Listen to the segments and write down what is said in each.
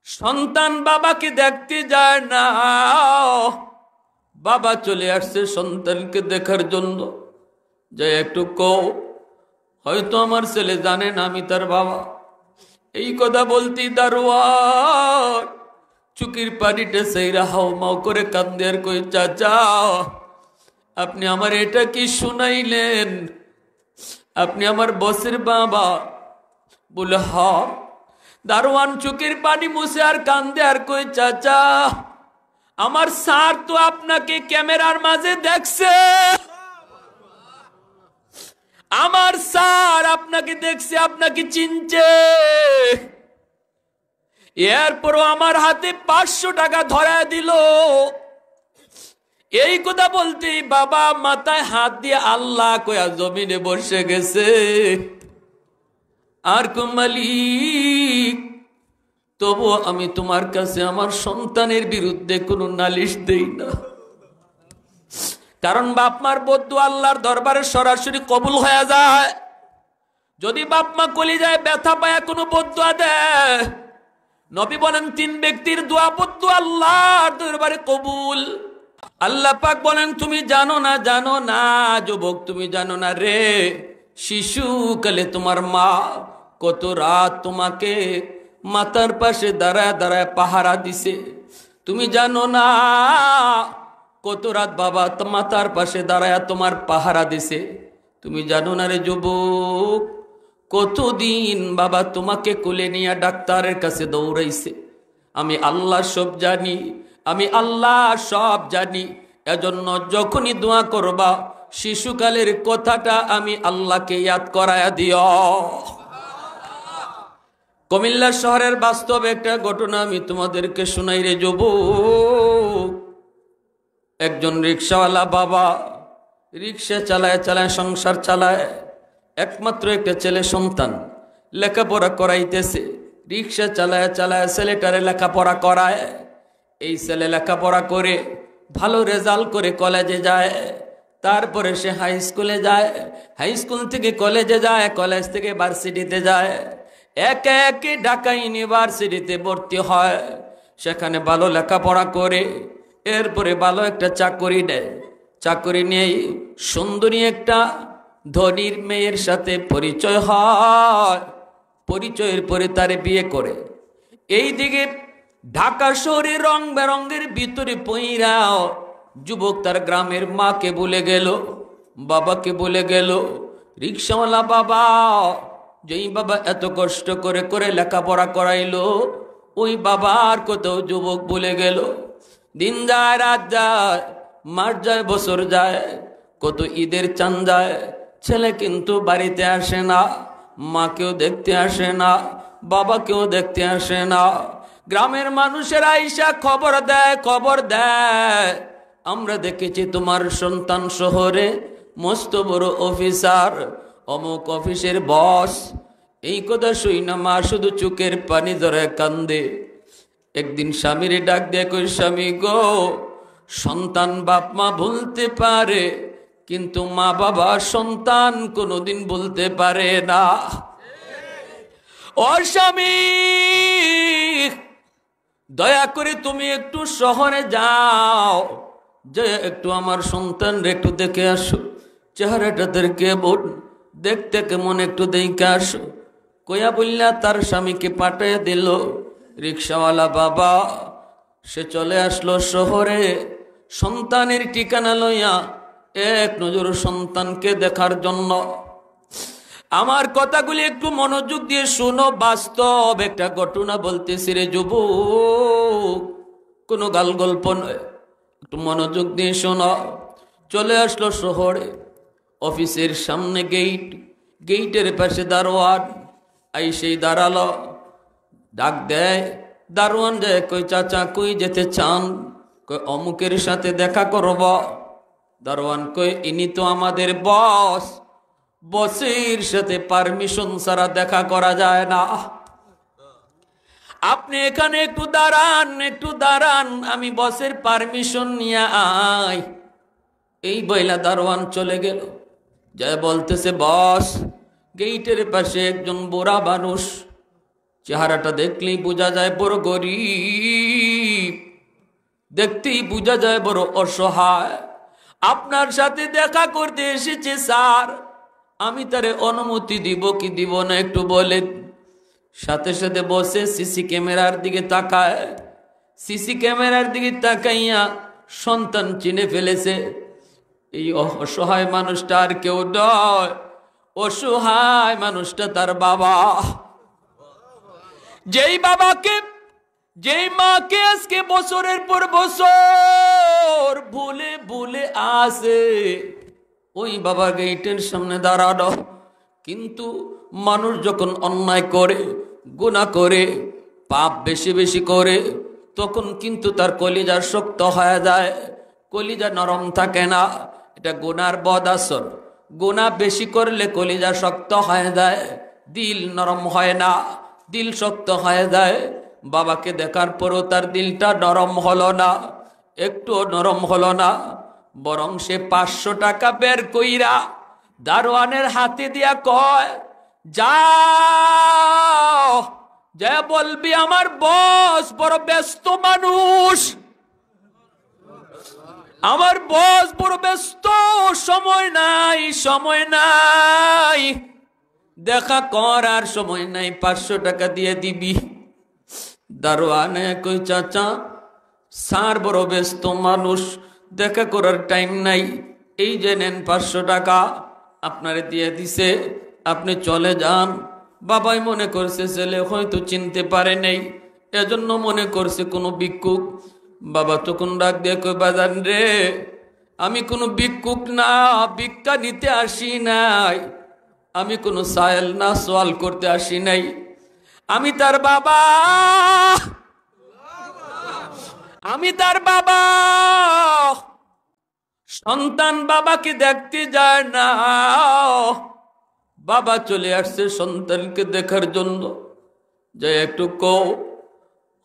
সন্তান বাবাকে দেখতে যায় না, বাবা চলে আসছে সন্তানকে দেখার জন্য। যে একটু কও, হয়তো আমার ছেলে জানে না আমি তার বাবা। এই কথা বলতেই দারোয়ান চুকির পানিটা সেইরা হাউমাউ করে কান্দে আর কই, চাচা আপনি আমার এটা কি শুনাইলেন? আপনি আমার বসের বাবা? বলে হ। দারোয়ান চুকির পানি মুছে আর কান্দে আর কই, চাচা আমার স্যার তো আপনাকে ক্যামেরার মাঝে দেখছে, আমার স্যার আপনাকে দেখছে, আপনাকে চিনছে। এরপরও আমার হাতে 500 টাকা ধরায় দিল। এই কথা বলতেই বাবা মাথায় হাত দিয়ে আল্লাহ কয়া জমিনে বসে গেছে। আর কো, মালিক তবু আমি তোমার কাছে আমার সন্তানের বিরুদ্ধে কোনো নালিশ দেই না, কারণ বাপ মার বদদুয়া আল্লাহর দরবারে সরাসরি কবুল হয়ে যায়। যদি বাপ মা কলিজায় ব্যথা পায় কোনো বদদুয়া দেয়, নবী বলেন 3 ব্যক্তির দোয়া বদদুয়া আল্লাহর দরবারে কবুল। আল্লাহ পাক বলেন, তুমি জানো না, জানো না যুবক, তুমি জানো না রে, শিশুকালে তোমার মা কত রাত তোমাকে মাথার পাশে দাঁড়ায় দাঁড়ায় পাহারা দিছে। তুমি জানো না কত রাত বাবা মাথার পাশে দাঁড়ায় তোমার পাহারা দিছে। তুমি জানো না রে যুবক, কতদিন বাবা তোমাকে কোলে নিয়ে ডাক্তারের কাছে দৌড়াইছে। আমি আল্লাহ সব জানি, আমি আল্লাহ সব জানি। এজন্য যখনই দোয়া করবা শিশুকালের কথাটা আমি আল্লাহকে ইয়াদ করায়া দিও। কুমিল্লা শহরের বাস্তব একটা ঘটনা আমি তোমাদেরকে শোনাই রে যুবক। একজন রিক্সাওয়ালা বাবা রিক্সা চালায় চালায় সংসার চালায়, একমাত্র একটা ছেলে সন্তান, লেখাপড়া করাইতেছে। রিক্সা চালায় চালায় ছেলেটারে লেখাপড়া করায়। এই ছেলে লেখাপড়া করে ভালো রেজাল্ট করে কলেজে যায়, তারপরে সে হাই স্কুলে যায়, হাই স্কুল থেকে কলেজে যায়, কলেজ থেকে ভার্সিটিতে যায়, একে একে ঢাকা ইউনিভার্সিটিতে ভর্তি হয়। সেখানে ভালো লেখাপড়া করে এরপরে ভালো একটা চাকরি নেয়। চাকরি নিয়েই সুন্দরী একটা ধনীর মেয়ের সাথে পরিচয় হয়। পরিচয়ের পরে তারে বিয়ে করে। এইদিকে ঢাকা শহরে রং বেরঙ্গের ভিতরে পইরাও যুবক তার গ্রামের মাকে বলে গেল, বাবাকে বলে গেল, রিক্সাওয়ালা বাবা, যেই বাবা এত কষ্ট করে করে লেখাপড়া করাইলো, ওই বাবার কোথাও যুবক বলে গেল। দিন যায়, রাত যায়, মাস যায়, বছর যায়, কত ঈদের চাঁদ যায়, ছেলে কিন্তু বাড়িতে আসে না, মাকেও দেখতে আসে না, বাবাকেও দেখতে আসে না। গ্রামের মানুষেরা আইসা খবর দেয়, খবর দেয়, আমরা দেখেছি তোমার সন্তান শহরে মস্ত বড় অফিসার, অমুক অফিসের বস। এই কথা শুই না মা শুধু চোখের পানি ধরে কান্দে। একদিন স্বামীর ডাক দিয়ে কই, স্বামী গো, সন্তান বাপ মা ভুলতে পারে, কিন্তু মা বাবা সন্তান কোনোদিন বলতে পারে না। ও স্বামী, দয়া করে তুমি একটু শহরে যাও, যে একটু আমার সন্তানরে একটু দেখে আসো, চেহারাটা কেমন, দেখতে কেমন, একটু দেখে আসো। কয়া বললা তার স্বামীকে পাঠিয়ে দিল। রিক্সাওয়ালা বাবা সে চলে আসলো শহরে সন্তানের ঠিকানা লইয়া এক নজর সন্তানকে দেখার জন্য। আমার কথাগুলি একটু মনোযোগ দিয়ে শোনো, বাস্তব একটা ঘটনা বলতেছি রে যুবক, কোনো গাল গল্প নয়, একটু মনোযোগ দিয়ে শোনো। চলে আসলো শহরে, অফিসের সামনে গেট, গেটের পাশে দারোয়ান আইসেই দাঁড়ালো। ডাক দেয়, দারোয়ান যায়, কই চাচা কই যেতে চান? কই অমুকের সাথে দেখা করব। দারোয়ান কই ইনি তো আমাদের বস, বসের সাথে পারমিশন ছাড়া দেখা করা যায় না। আপনি এখানে একটু দাঁড়ান, একটু দাঁড়ান, আমি বসের পারমিশন নিয়ে আই। এই বইলা দারোয়ান চলে গেল। যা বলতেছে, বস, গেটের পাশে একজন বুড়া মানুষ, চেহারাটা দেখলেই বোঝা যায় বড় গরিব, দেখতেই বোঝা যায় বড় অসহায়। আপনার সাথে দেখা করতে এসেছে স্যার, আমি তারে অনুমতি দিব কি দিব না একটু বলেন। সাথে সাথে বসে সিসি ক্যামেরার দিকে তাকায়, সিসি ক্যামেরার দিকে তাকাইয়া সন্তান চিনে ফেলেছে। এই অসহায় মানুষটা আর কেউ নয়, অসহায় মানুষটা তার বাবা। যেই বাবাকে, যেই মাকে আজকে বছরের পর বছর ভুলে ভুলে আসে, ওই বাবা গেটের সামনে দাঁড়ানো। কিন্তু মানুষ যখন অন্যায় করে, গুনাহ করে, পাপ বেশি বেশি করে, তখন কিন্তু তার কলিজা শক্ত হয়ে যায়, কলিজা নরম থাকে না। এটা গুনার বদ আসর। গুনাহ বেশি করলে কলিজা শক্ত হয়ে যায়, দিল নরম হয় না, দিল শক্ত হয়ে যায়। বাবাকে দেখার পরও তার দিলটা নরম হলো না, একটুও নরম হলো না, বরং সে 500 টাকা বের কইরা দারোয়ানের হাতে দিয়া কয়, যাও যা বলবি আমার বস বড় ব্যস্ত মানুষ, আমার বস বড় ব্যস্ত, সময় নাই, সময় নাই, দেখা করার সময় নাই, 500 টাকা দিয়ে দিবি। দারোয়ানে কই, চাচা স্যার বড় ব্যস্ত মানুষ, দেখা করার টাইম নাই, এই যে নেন 500 টাকা আপনারে দিয়ে দিছে, আপনি চলে যান। বাবাই মনে করছে ছেলে হয়তো চিনতে পারে নাই, এজন্য মনে করছে কোনো ভিক্ষুক। বাবা তখন ডাক দিয়ে কই, বাজান রে, আমি কোনো ভিক্ষুক না, ভিক্ষা নিতে আসি নাই, আমি কোনো সায়েল না, সওয়াল করতে আসি নাই, আমি তার বাবা, আমি তার বাবা। সন্তান বাবাকে দেখতে যায় না, বাবা চলে আসছে সন্তানকে দেখার জন্য। যে একটু কও,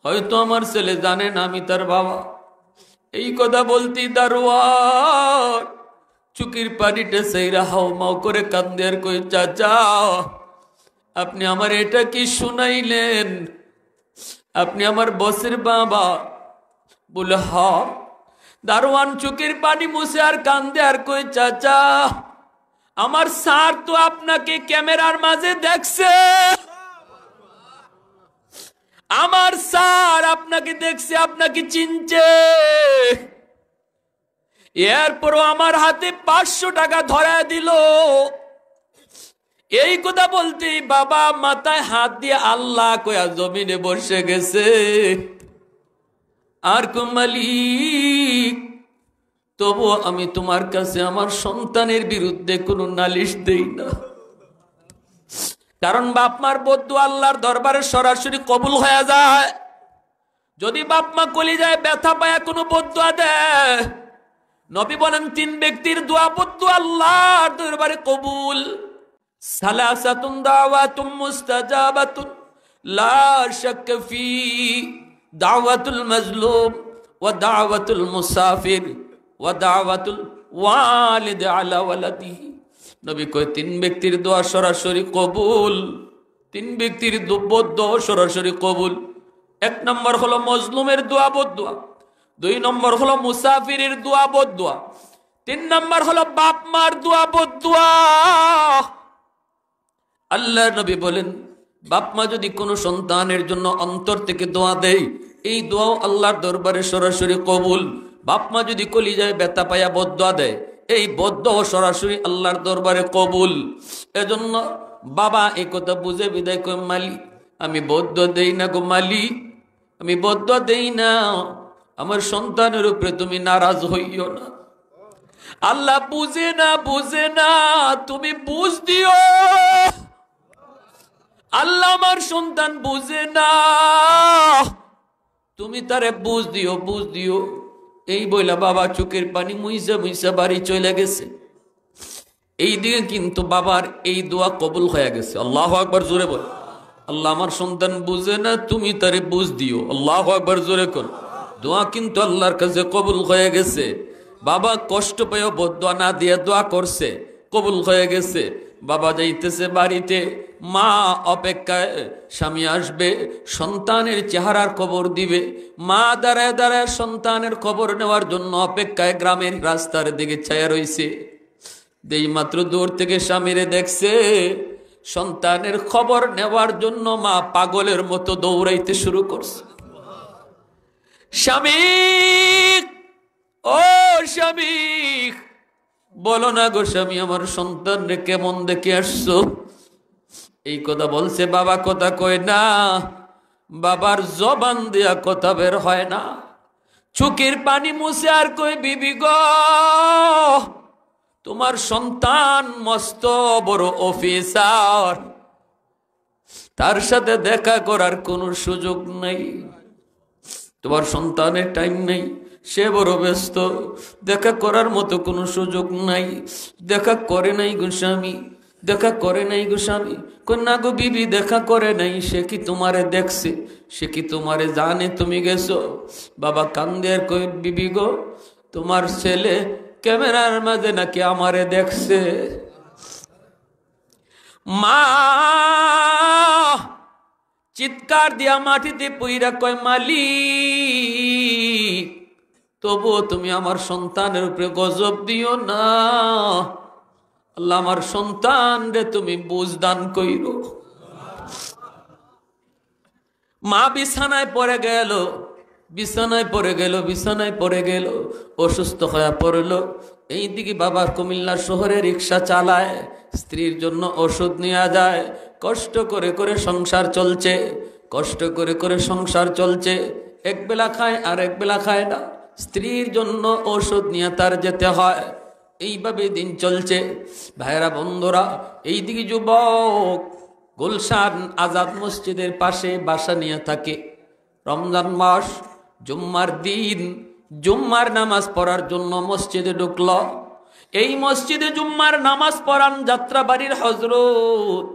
হয়তো আমার ছেলে জানে না আমি তার বাবা। এই কথা বলতেই দারোয়ান চুকির পানিটা সেইরা হাও মাও করে কান্দে আর কই, চাচা আপনি আমার এটা কি শুনাইলেন? আপনি আমার বসের বাবা? বলে হ। দারোয়ান চোখের পানি মুছে আর কান্দে আর কই, চাচা আমার স্যার তো আপনাকে ক্যামেরার মাঝে দেখছে, আমার স্যার আপনাকে দেখছে, আপনাকে চিনছে, এরপরও আমার হাতে 500 টাকা ধরা দিল। এই কথা বলতেই বাবা মাথায় হাত দিয়ে আল্লাহ কয়া জমিনে বসে গেছে। আর কো, মালিক তবু আমি তোমার কাছে আমার সন্তানের বিরুদ্ধে কোনো নালিশ দেই না, কারণ বাপ মার বদ্দুয়া আল্লাহর দরবারে সরাসরি কবুল হয়ে যায়। যদি বাপ মা কলিজায় ব্যথা পায় কোনো বদ্দুয়া দেয়, নবী বলেন 3 ব্যক্তির দোয়া বদ্দুয়া আল্লাহর দরবারে কবুল। সালাসাতুন দাওয়াতুম মুস্তাজাবাতুন লা শাক্ক ফি, দাওয়াতুল মাজলুম ওয়া দাওয়াতুল মুসাফির ওয়া দাওয়াতুল ওয়ালিদ আলা ওয়ালাদিহি। নবী কয় 3 ব্যক্তির দোয়া সরাসরি কবুল, 3 ব্যক্তির দোয়া সরাসরি কবুল। 1 নম্বর হলো মজলুমের দোয়া বদ্দুয়া, 2 নম্বর হলো মুসাফিরের দোয়া বদ্দুয়া, 3 নম্বর হলো বাপ মার দোয়া বদ্দুয়া। আল্লাহ নবী বলেন, বাপ মা যদি কোনো সন্তানের জন্য অন্তর থেকে দোয়া দেয়, এই দোয়াও আল্লাহর দরবারে সরাসরি কবুল। বাপ মা যদি কলিজায় ব্যথা পায়া বদ্দুয়া দেয়, এই বদ্দুয়া সরাসরি আল্লাহর দরবারে কবুল। এজন্য বাবা এই কথা বুঝে বিদায় কই, মালিক আমি বদ্দুয়া দেই না গো মালিক, আমি বদ্দুয়া দেই না, আমার সন্তানের উপরে তুমি নারাজ হইও না। আল্লাহ বুঝে না, বুঝে না, তুমি বুঝ দিও। আল্লাহ আমার সন্তান বুঝে না, তুমি তারে বুঝ দিও, বুঝ দিও। এই বইলা বাবা চোখের পানি মুইসা মুইসা বাড়ি চলে গেছে। এই দিকে কিন্তু বাবার এই দোয়া কবুল হয়ে গেছে। আল্লাহু আকবার, জোরে বল। আল্লাহ আমার সন্তান বুঝে না, তুমি তারে বুঝ দিও। আল্লাহু আকবার, জোরে কর। দোয়া কিন্তু আল্লাহর কাছে কবুল হয়ে গেছে। বাবা কষ্ট পেয়েও বদদোয়া না দিয়ে দোয়া করছে, কবুল হয়ে গেছে। বাবা যাইতেছে বাড়িতে, মা অপেক্ষায়, স্বামী আসবে, সন্তানের চেহারার খবর দিবে। মা দাঁড়ায় দাঁড়ায় সন্তানের খবর নেওয়ার জন্য অপেক্ষায় গ্রামের রাস্তার দিকে ছায়া রইছে। দেই মাত্র দূর থেকে স্বামীরে দেখছে, সন্তানের খবর নেওয়ার জন্য মা পাগলের মতো দৌড়াইতে শুরু করছে। স্বামী, ও স্বামী, বলো না গো স্বামী, আমার সন্তান রে কেমন দেখে আসছো? এই কথা বলছে, বাবা কথা কয় না, বাবার জবান দিয়া কথা বের হয় না। চোখের পানি মুছে আর কই, বিবি গো, তোমার সন্তান মস্ত বড় অফিসার, তার সাথে দেখা করার কোনো সুযোগ নেই। তোমার সন্তানের টাইম নেই, সে বড় ব্যস্ত, দেখা করার মতো কোনো সুযোগ নাই। দেখা করে নাই গোস্বামী, দেখা করে নাই গোস্বামী। কন্যা গো বিবি, দেখা করে নাই। সে কি তোমারে দেখছে? সে কি তোমারে জানে তুমি গেছো? বাবা কান্দে আর কই, বিবি গো, তোমার ছেলে ক্যামেরার মাঝে নাকি আমারে দেখছে। মা চিৎকার দিয়া মাটিতে পইরা কয়, মালিক, তবুও তুমি আমার সন্তানের উপরে গজব দিও না। আল্লাহ, আমার সন্তান রে তুমি বুঝ দান কইরো। মা বিছানায় পড়ে গেল, বিছানায় পড়ে গেল, বিছানায় পড়ে গেল, অসুস্থ হয়ে পড়ল। এইদিকে বাবা কুমিল্লা শহরে রিক্সা চালায়, স্ত্রীর জন্য ওষুধ নিয়ে যায়। কষ্ট করে করে সংসার চলছে, কষ্ট করে করে সংসার চলছে। এক বেলা খায় আর এক বেলা খায় না, স্ত্রীর জন্য ওষুধ নিয়ে তার যেতে হয়। এইভাবে দিন চলছে। ভাইরা বন্ধুরা, এইদিকে যুবক গুলশান আজাদ মসজিদের পাশে বাসা নিয়ে থাকে। রমজান মাস, জুম্মার দিন, জুম্মার নামাজ পড়ার জন্য মসজিদে ঢুকল। এই মসজিদে জুম্মার নামাজ পড়ান যাত্রাবাড়ির হযরত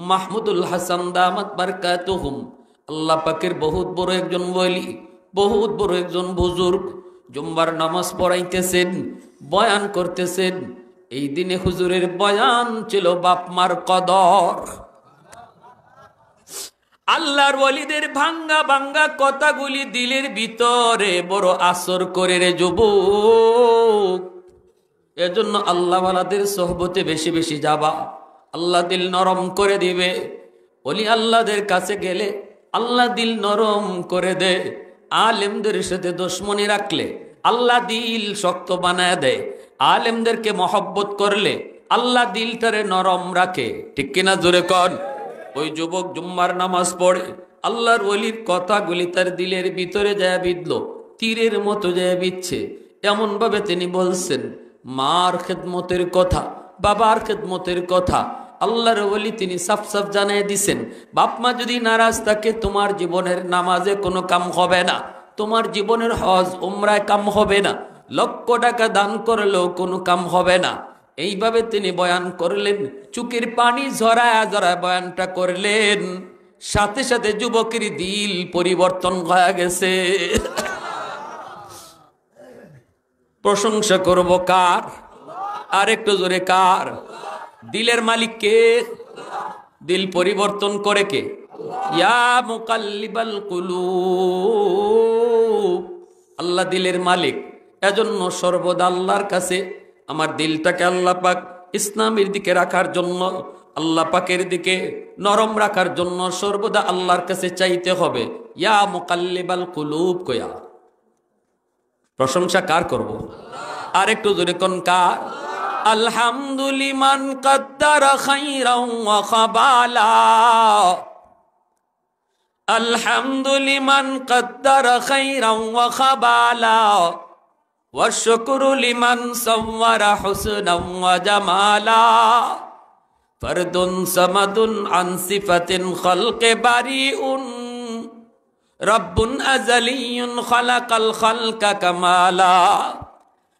মাহমুদুল হাসান দামাত বারকাতুহুম। আল্লাহ পাকের বহুত বড় একজন ওলি, বহুত বড় একজন বুজুর্গ। জুম্মার নামাজ পড়াইতেছেন, বয়ান করতেছেন। এই দিনে হুজুরের বয়ান ছিল বাপ মার কদর। আল্লাহর ওলিদের ভাঙ্গা ভাঙ্গা কথাগুলি দিলের ভিতরে বড় আসর করে রে যুবক। এজন্য আল্লাহওয়ালাদের সোহবতে বেশি বেশি যাবা, আল্লাহ দিল নরম করে দিবে। ওলি আল্লাহদের কাছে গেলে আল্লাহ দিল নরম করে দে। আলেমদের সাথে দুশমনি রাখলে আল্লাহ দিল শক্ত বানায় দেয়। আলেমদেরকে মহব্বত করলে আল্লাহ দিলটারে নরম রাখে। ঠিক কিনা জোরে কন? ওই যুবক জুম্মার নামাজ পড়ে, আল্লাহর ওলির কথাগুলি তার দিলের ভিতরে যায় বিঁধল, তীরের মতো যায় বিচ্ছে। এমন ভাবে তিনি বলছেন, মার খেদমতের কথা, বাবার খেদমতের কথা আল্লাহর ওলি তিনি সাফ সাফ জানিয়ে দিছেন। বাপ মা যদি নারাজ থাকে, তোমার জীবনের নামাজে কোনো কাম হবে না, তোমার জীবনের হজ উমরায় কাম হবে না, লক্ষ টাকা দান করলেও কোনো কাম হবে না। এইভাবে তিনি বয়ান করলেন, চুকের পানি ঝরায় ঝরায় বয়ানটা করলেন। সাথে সাথে যুবকের দিল পরিবর্তন হয়ে গেছে। প্রশংসা করব কার? আর একটু জোরে কার? দিলের মালিক কে? দিল পরিবর্তন করে কে? ইয়া মুকাল্লিবাল কুলুব, আল্লাহ দিলের মালিক। এজন্য সর্বদা আল্লাহর কাছে আমার দিলটাকে আল্লাহ পাক ইসলামের দিকে রাখার জন্য, আল্লাহ পাকের দিকে নরম রাখার জন্য সর্বদা আল্লাহর কাছে চাইতে হবে। ইয়া মুকাল্লিবাল কুলুব কয়া। প্রশংসা কার করব? আর একটু জোরে কোন কার? আলহামদুলিমান কদ্দারা খাইরাও ওয়া খাবালা, আলহামদুলিমান কদ্দারা খাইরাও ওয়া খাবালা, ওয়া শুকরু লিমান সাওয়ারা হুসনাও ওয়া জামালা, ফরদুন সামাদুন আন সিফাতিন খালকে বারিউন, রব্বুন আযালিয়ুন খালাকাল খালকা কামালা,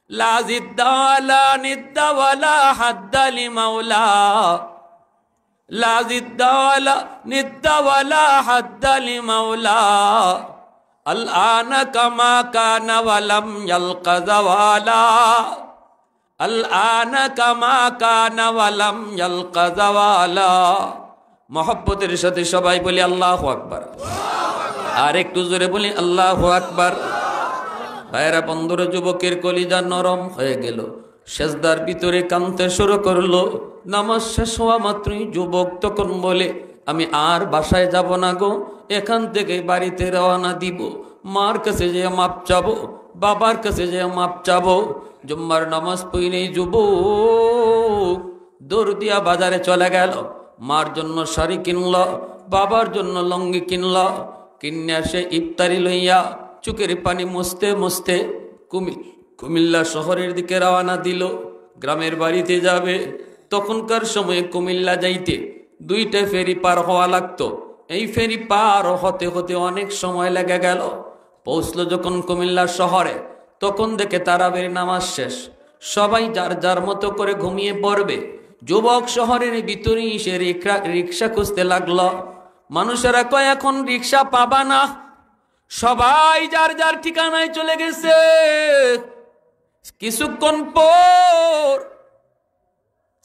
লা জিদ্দা ওয়ালা নিদ্দা ওয়ালা হাদ্দা লিমাওলা, লা জিদ্দা ওয়ালা নিদ্দা ওয়ালা হাদ্দা লিমাওলা, আল আনা কামা কানা ওয়া লাম ইয়ালকা যাওয়ালা, আল আনা কামা কানা ওয়ালাম ইয়ালকা জাওয়ালা। মহব্বতের সাথে সবাই বলি আল্লাহু আকবার। আর একটু জোরে বলি আল্লাহু আকবার। ভাইরা বন্ধুরা, যুবকের কলিজা নরম হয়ে গেল, সেজদার ভিতরে কাঁদতে শুরু করলো। নামাজ শেষ হওয়া মাত্রই যুবক তখন বলে, আমি আর বাসায় যাব না গো, এখান থেকে বাড়িতে রওনা দিব, মার কাছে যে মাপ চাবো, বাবার কাছে যে মাপ চাবো। জুম্মার নামাজ পড়েই যুবক দৌড় দিয়া বাজারে চলে গেল। মার জন্য শাড়ি কিনল, বাবার জন্য লঙ্গি কিনল, কিনে সে ইফতারি লইয়া চোখের পানি মুছতে মুছতে কুমিল্লা শহরের দিকে রওনা দিল। গ্রামের বাড়িতে যাবে। তখনকার সময়ে কুমিল্লা যাইতে 2টা ফেরি পার হওয়া লাগতো। এই ফেরি পার হতে হতে অনেক সময় লেগে গেল। পৌঁছলো যখন কুমিল্লা শহরে, তখন দেখে তারাবির নামাজ শেষ, সবাই যার যার মতো করে ঘুমিয়ে পড়বে। যুবক শহরের ভিতরেই সে রিক্সা খুঁজতে লাগলো। মানুষেরা কয় এখন রিক্সা পাবা না, সবাই যার যার ঠিকানায় চলে গেছে। কিছুক্ষণ পর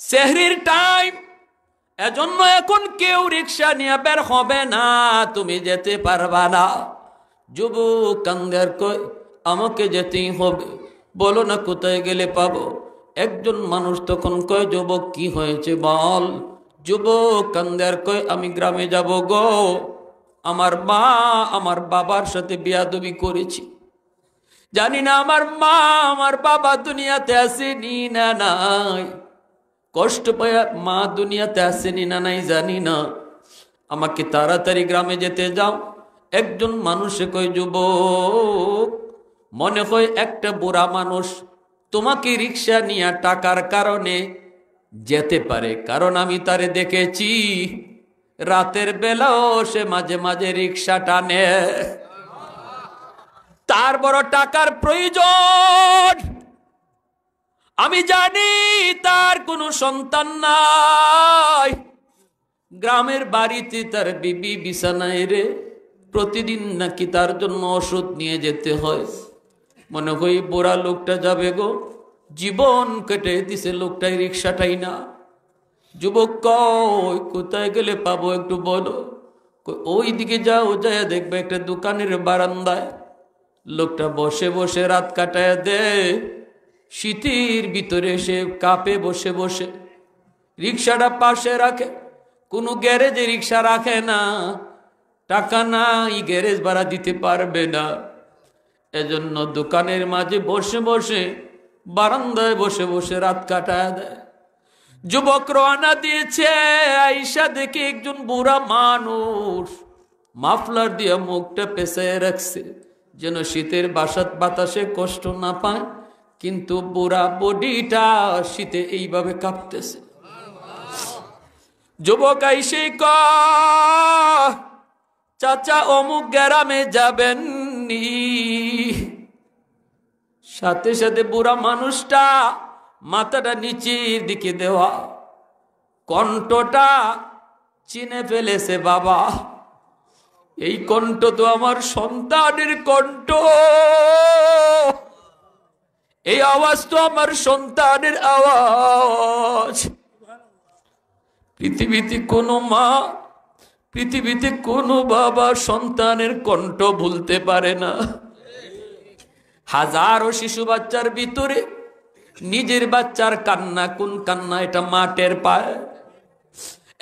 সেহরির টাইম, এজন্য এখন কেউ রিক্সা নিয়ে বের হবে না, তুমি যেতে পারবা না। যুবক কান্দার কয় আমাকে যেতেই হবে, বলো না কোথায় গেলে পাবো। একজন মানুষ তখন কয় যুবক কি হয়েছে বল। যুবক কান্দার কয় আমি গ্রামে যাব গো, আমার মা আমার বাবার সাথে বিয়াদবি করেছি, জানি না আমার মা আমার বাবা দুনিয়াতে আসেনি না নাই, কষ্ট পায় মা দুনিয়াতে আসেনি না নাই জানি না, আমাকে তাড়াতাড়ি গ্রামে যেতে যাও। একজন মানুষে কয় যুবক মনে হয় একটা বুড়া মানুষ তোমাকে রিক্সা নিয়ে টাকার কারণে যেতে পারে, কারণ আমি তারে দেখেছি রাতের বেলাও সে মাঝে মাঝে রিক্সা টানে, তার বড় টাকার প্রয়োজন। আমি জানি তার কোনো সন্তান নাই, গ্রামের বাড়িতে তার বিবি বিছানায় রে, প্রতিদিন নাকি তার জন্য ওষুধ নিয়ে যেতে হয়। মনে হয় বুড়া লোকটা যাবে গো, জীবন কেটে দিছে লোকটাই রিক্সাটাই না। যুবক কয় কোথায় গেলে পাবো একটু বলো। ওই দিকে যাও, যায় দেখবে একটা দোকানের বারান্দায় লোকটা বসে বসে রাত কাটায় দে, শীতের ভিতরে সে কাপে বসে বসে রিক্সাটা পাশে রাখে। কোনো গ্যারেজে রিক্সা রাখে না, টাকা নাই, গ্যারেজ ভাড়া দিতে পারবে না, এজন্য দোকানের মাঝে বসে বসে বারান্দায় বসে বসে রাত কাটায় দেয়। যুবক রওনা দিয়েছে, আইসা দেখে একজন বুড়া মানুষ মাফলার দিয়ে মুখটা পেঁচায় রাখছে যেন শীতের বাতাসে কষ্ট না পায়, কিন্তু বুড়া বডিটা শীতে এইভাবে কাঁপতেছে। যুবক আইসে কয় চাচা অমুক গ্রামে যাবেন নি। সাথে সাথে বুড়া মানুষটা মাথাটা নিচের দিকে দেওয়া, কণ্ঠটা চিনে ফেলেছে, বাবা এই কণ্ঠ তো আমার সন্তানের কণ্ঠ, এই আওয়াজ তো আমার সন্তানের আওয়াজ। পৃথিবীতে কোনো মা, পৃথিবীতে কোনো বাবা সন্তানের কণ্ঠ ভুলতে পারে না। হাজারো শিশু বাচ্চার ভিতরে নিজের বাচ্চার কান্না, কোন কান্না এটা মা টের পায়।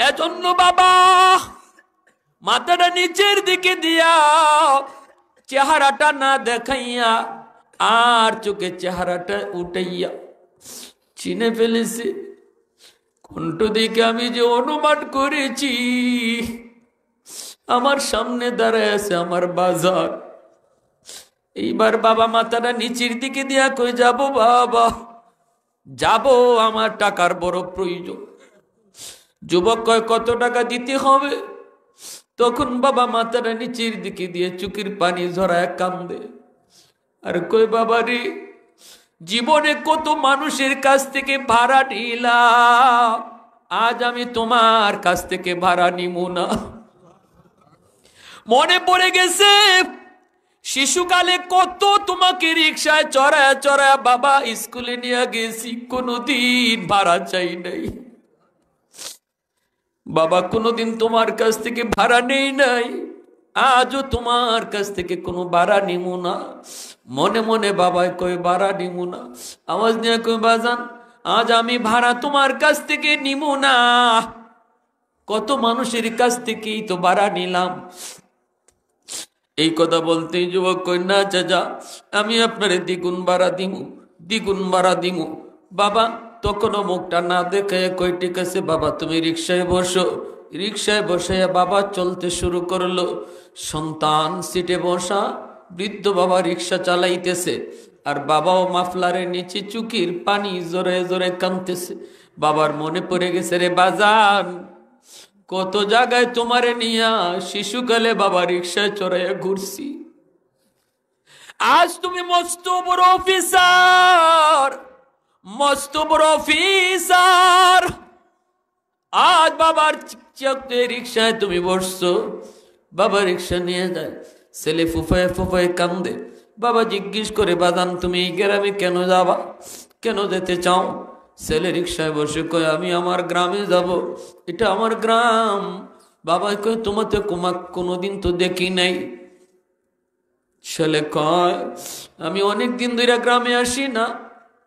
এজন্য বাবা মাথাটা নিচের দিকে দিয়া চেহারাটা না দেখাইয়া আর চোখে চেহারাটা উঠাইয়া চিনে ফেলেছে। কণ্ঠ দিকে আমি যে অনুমান করেছি আমার সামনে দাঁড়ায় আছে আমার বাজার। এইবার বাবা মাথাটা নিচের দিকে দিয়া কই যাব বাবা যাব, আমার টাকার বড় প্রয়োজন। যুবক কয় কত টাকা দিতে হবে? তখন বাবা মাথাটা নিচের দিকে দিয়ে চোখের পানি ঝরায় কান্দে আর কই বাবা রে, জীবনে কত মানুষের কাছ থেকে ভাড়া নিলাম, আজ আমি তোমার কাছ থেকে ভাড়া নিব না। মনে পড়ে গেছে শিশুকালে কত তোমাকে রিক্সায় চড়ায় চড়ায় বাবা স্কুলে নিয়ে গেছি, কোনোদিন ভাড়া চাই নাই বাবা, কোনোদিন তোমার কাছ থেকে ভাড়া নেই নাই, আজও তোমার কাছ থেকে কোনো ভাড়া নিব না। মনে মনে বাবাই কই ভাড়া নিব না, আওয়াজ নিয়ে কই বাজান আজ আমি ভাড়া তোমার কাছ থেকে নিব না। কত মানুষের কাছ থেকেই তো ভাড়া নিলাম। এই কথা বলতেই যুবক কই না চাচা, আমি আপনারে দ্বিগুণ ভাড়া দিব, দ্বিগুণ ভাড়া দিব। বাবা তখনও মুখটা না দেখে কই ঠিক আছে বাবা তুমি রিক্সায় বসো। রিক্সায় বসে বাবা চলতে শুরু করলো। সন্তান সিটে বসা, বৃদ্ধ বাবা রিক্সা চালাইতেছে, আর বাবাও মাফলারের নিচে চুকির পানি জোরে জোরে কাঁদতেছে। বাবার মনে পড়ে গেছে রে বাজান, কত জায়গায় তোমারে নিয়া শিশুকালে বাবা রিক্সায় চড়াইয়া ঘুরছি। আজ তুমি মস্ত বড় অফিসার, মস্ত বড় অফিসার, আজ বাবার চোখে রিক্সায় তুমি বসছো। বাবা রিক্সা নিয়ে যায়, ছেলে ফুফায় ফুফায় কান্দে। বাবা জিজ্ঞেস করে বাদান তুমি এই গ্রামে কেন যাবা, কেন যেতে চাও? ছেলে রিক্সায় বসে কয় আমি আমার গ্রামে যাব, এটা আমার গ্রাম। বাবা কয় তোমাতে কোনোদিন তো দেখি নাই। ছেলে কয় আমি অনেক দিন ধরে গ্রামে আসি না,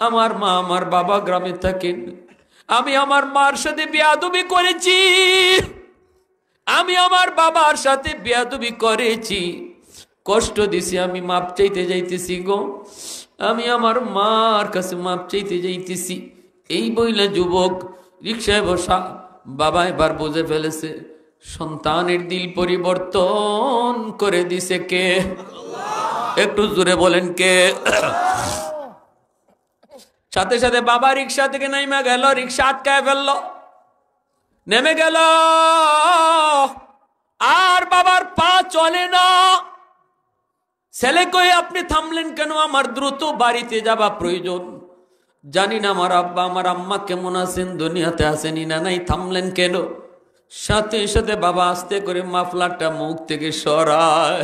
আমার মা আমার বাবা গ্রামে থাকেন, আমি আমার মার সাথে বেয়াদবি করেছি, আমি আমার বাবার সাথে বেয়াদবি করেছি, কষ্ট দিছি, আমি মাপ চাইতে যাইতেছি গো, আমি আমার মার কাছে মাপ চাইতে যাইতেছি। এই বইলে যুবক রিক্সায় বসা বাবা এবার বুঝে ফেলেছে সন্তানের দিল পরিবর্তন করে দিছে কে? একটু জোরে বলেন কে? সাথে সাথে বাবা রিক্সা থেকে নেমে গেল, রিক্সা আটকায় ফেললো, নেমে গেল, আর বাবার পা চলে না। ছেলে কই আপনি থামলেন কেন? আমার দ্রুত বাড়িতে যাওয়া প্রয়োজন, জানি না আমার আব্বা আমার আম্মা কেমন আছেন, দুনিয়াতে আসেনি না নাই, থামলেন কেন? সাথে সাথে বাবা আস্তে করে মাফলারটা মুখ থেকে সরায়,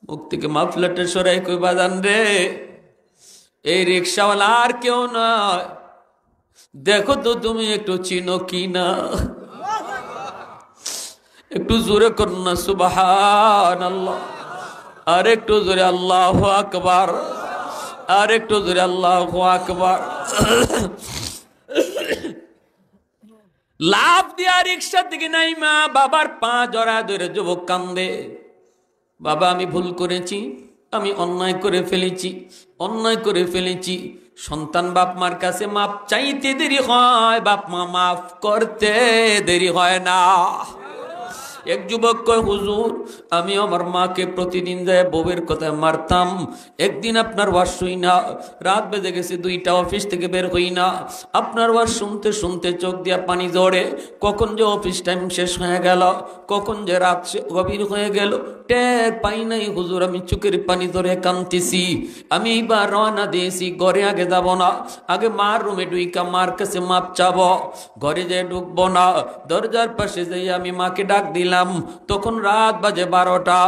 মুখ থেকে মাফলারটা সরাই কই বাজান রে এই রিক্সাওয়ালা আর কেউ নয়, দেখো তো তুমি একটু চিনো কি না? একটু জোরে করুন না সুবহানাল্লাহ, আর একটু জোরে আল্লাহু আকবার, আর একটু জোরে আল্লাহু আকবার। লাফ দিয়া রিক্সা থেকে নাইমা বাবার পা জড়া ধরে যুবক কান্দে, বাবা আমি ভুল করেছি, আমি অন্যায় করে ফেলেছি, অন্যায় করে ফেলেছি। সন্তান বাপ মার কাছে মাপ চাইতে দেরি হয়, বাপ মা মাফ করতে দেরি হয় না। এক যুবক কয় হুজুর আমি আমার মাকে প্রতিদিন যায় বউয়ের কথায় মারতাম, একদিন আপনার ওয়াজ শুই না, রাত বেজে গেছে 2টা, অফিস থেকে বের হই না, আপনার ওয়াজ শুনতে শুনতে চোখ দিয়া পানি ঝরে, কখন যে অফিস টাইম শেষ হয়ে গেল, কখন যে রাত গভীর হয়ে গেল টের পাই নাই হুজুর, আমি চোখের পানি ধরে কাঁদতেছি। আমি এবার রওনা দিয়েছি, ঘরে আগে যাব না, আগে মার রুমে ঢুইকা মার কাছে মাপ চাব, ঘরে যেয়ে ঢুকবো না, দরজার পাশে যাই আমি মাকে ডাক দিলাম, তখন রাত বাজে 12টা।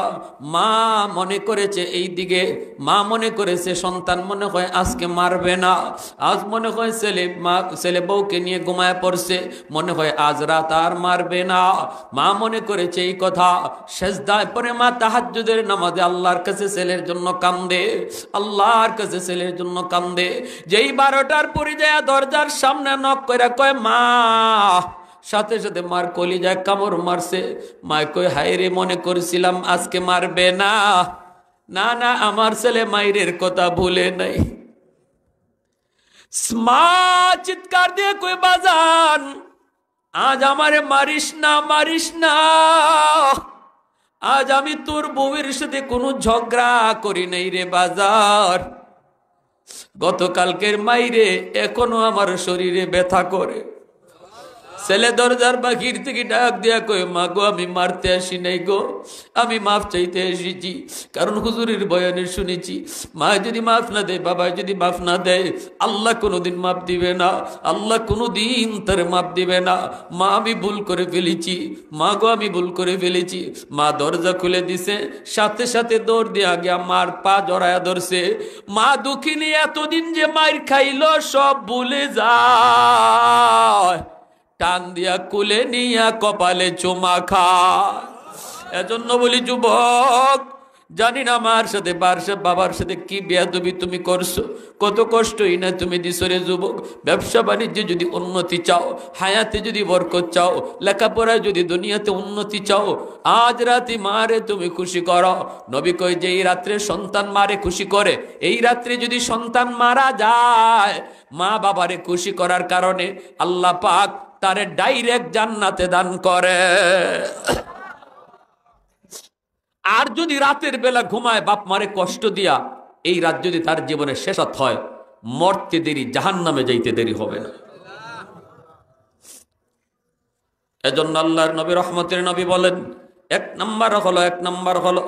মা মনে করেছে এই দিকে, মা মনে করেছে সন্তান মনে হয় আজকে মারবে না, আজ মনে হয় ছেলে বউকে নিয়ে ঘুমায় পড়ছে, মনে হয় আজ রাত আর মারবে না। মা মনে করেছে এই কথা, সেজদায় পরে মা তাহাজ্জুদের নামাজে আল্লাহর কাছে ছেলের জন্য কান্দে, আল্লাহর কাছে ছেলের জন্য কান্দে। যেই 12টার পরে যায় দরজার সামনে নক করে কয় মা, সাথে সাথে মার কলিজায় কামড় মারছে। মায় কই হায় রে মনে করেছিলাম আজকে মারবে না, না না আমার ছেলে মায়ের কথা ভুলে নাই। মা চিৎকার দিয়ে কই বাজান আজ আমারে মারিস না, মারিস না, আজ আমি তোর বউয়ের সাথে কোনো ঝগড়া করি নাই রে বাজার, গতকালকের মাইরে এখনো আমার শরীরে ব্যথা করে। ছেলে দরজার বাহির থেকে ডাক দিয়া কয়, মা গো আমি মারতে আসি নাই গো, আমি মাফ চাইতে এসেছি, কারণ হুজুরের বয়ানে শুনেছি মা যদি মাফ না দেয়, বাবা যদি মাফ না দেয়, আল্লাহ কোনোদিন মাফ দিবে না, আল্লাহ কোনোদিন তার মাফ দিবে না। মা আমি ভুল করে ফেলেছি, মা গো আমি ভুল করে ফেলেছি। মা দরজা খুলে দিছে, সাথে সাথে দৌড় দিয়া গিয়া মার পা জড়ায়া ধরছে। মা দুঃখিনী এতদিন যে মার খাইলো সব ভুলে যায়, টান দিয়া কুলে নিয়া কপালে চুমা খায়। এজন্য বলি যুবক, জানি না মার সাথে বাবার সাথে কি বেয়াদবি তুমি করছো, কত কষ্টই না তুমি দিছো রে যুবক। ব্যবসা বাণিজ্যে যদি উন্নতি চাও, হায়াতে যদি বরকত চাও, লেখাপড়ায় যদি দুনিয়াতে উন্নতি চাও, আজ রাতে মারে তুমি খুশি করো। নবী কয় যে এই রাত্রে সন্তান মারে খুশি করে, এই রাত্রে যদি সন্তান মারা যায়, মা বাবারে খুশি করার কারণে আল্লাহ পাক তারে ডাইরেক্ট জান্নাতে দান করে। আর যদি রাতের বেলা ঘুমায় বাপ মারে কষ্ট দিয়া, এই রাত যদি তার জীবনের শেষ রাত হয়, মরতে দেরি, জাহান্নামে যাইতে দেরি হবে না। এজন্য আল্লাহর নবী রহমতের নবী বলেন, এক নাম্বার হলো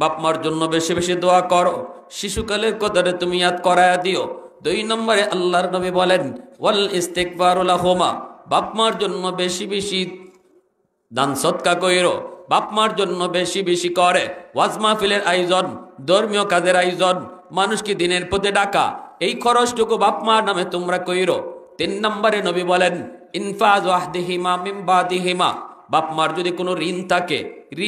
বাপ মার জন্য বেশি বেশি দোয়া করো, শিশুকালের কথাটা তুমি ইয়াদ করায়া দিও। 2 নম্বরে আল্লাহর নবী বলেন, ওয়াল ইস্তিগফারু লাহুমা, বাপ মার জন্য বেশি বেশি দান সদকা কইরো, বাপ মার জন্য বেশি বেশি করে ওয়াজ মাহফিলের আয়োজন, ধর্মীয় কাজের আয়োজন, মানুষকে দিনের পথে ডাকা, এই খরচটুকু বাপ মার নামে তোমরা কইরো। 3 নম্বরে নবী বলেন, ইনফাজ ওয়াহদিহিমা মিন বাদিহিমা, বাপ মার যদি কোনো ঋণ থাকে,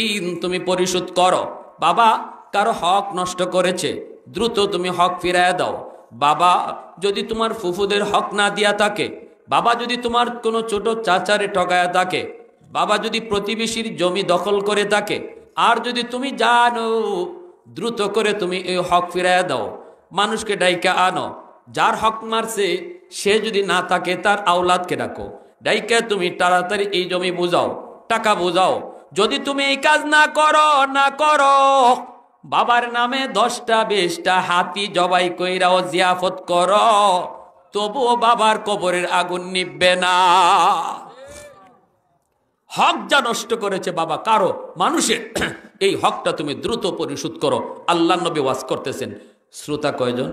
ঋণ তুমি পরিশোধ করো। বাবা কারো হক নষ্ট করেছে, দ্রুত তুমি হক ফিরাইয়া দাও। বাবা যদি তোমার ফুফুদের হক না দিয়া থাকে, বাবা যদি তোমার কোনো ছোট চাচারে ঠকায়া থাকে, বাবা যদি প্রতিবেশীর জমি দখল করে থাকে, আর যদি তুমি জানো, দ্রুত করে তুমি এই হক ফিরাইয়া দাও। মানুষকে ডাইকা আনো, যার হক মারছে সে যদি না থাকে তার আওলাদকে ডাকো, ডাইকা তুমি তাড়াতাড়ি এই জমি বুঝাও, টাকা বুঝাও। যদি তুমি এই কাজ না করো, বাবার নামে 10টা 20টা হাতি জবাই কইরাও জিয়াফত করো, তবুও বাবার কবরের আগুন নিববে না। হক যা নষ্ট করেছে বাবা কারো মানুষের, এই হকটা তুমি দ্রুত পরিশোধ করো। আল্লাহ নবী ওয়াজ করতেছেন। শ্রোতা কয়জন?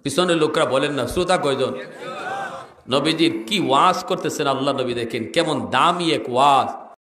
পিছনের লোকরা বলেন না, শ্রোতা কয়জন? নবীজির কি ওয়াজ করতেছেন আল্লাহ নবী, দেখেন কেমন দামি এক ওয়াজ।